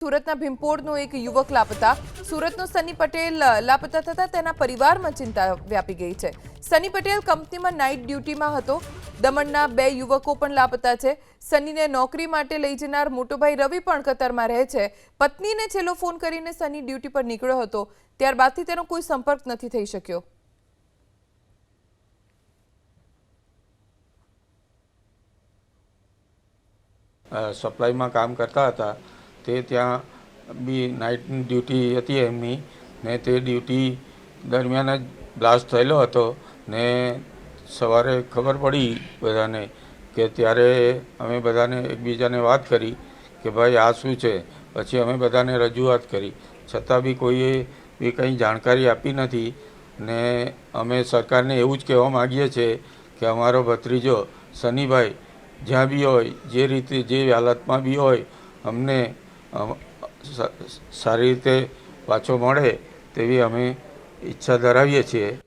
સુરતના ભીમપોળનો એક યુવક લાપતા. સુરતનો સની પટેલ લાપતા થતા તેના પરિવારમાં ચિંતા વ્યાપી ગઈ છે. સની પટેલ કંપનીમાં નાઇટ ડ્યુટીમાં હતો. દમણના 2 યુવકો પણ લાપતા છે. સનીને નોકરી માટે લઈ જનાર મોટોભાઈ રવિ પણ કતારમાં રહે છે. પત્નીને છેલ્લો ફોન કરીને સની ડ્યુટી પર નીકળ્યો હતો. ત્યારબાદથી તેનો કોઈ સંપર્ક નથી થઈ શક્યો. સપ્લાયમાં કામ કરતા હતા તે ત્યાં બી નાઇટની ડ્યુટી હતી એમની ને તે ડ્યુટી દરમિયાન જ બ્લાસ્ટ થયેલો હતો ને સવારે ખબર પડી બધાને કે ત્યારે અમે બધાને એકબીજાને વાત કરી કે ભાઈ આ શું છે. પછી અમે બધાને રજૂઆત કરી છતાં બી કોઈએ બી કંઈ જાણકારી આપી નથી ને અમે સરકારને એવું જ કહેવા માગીએ છીએ કે અમારો ભત્રીજો સનીભાઈ જ્યાં બી હોય જે રીતે જે હાલતમાં બી હોય અમને સારી રીતે પાછો મળે તેવી અમે ઈચ્છા ધરાવીએ છીએ.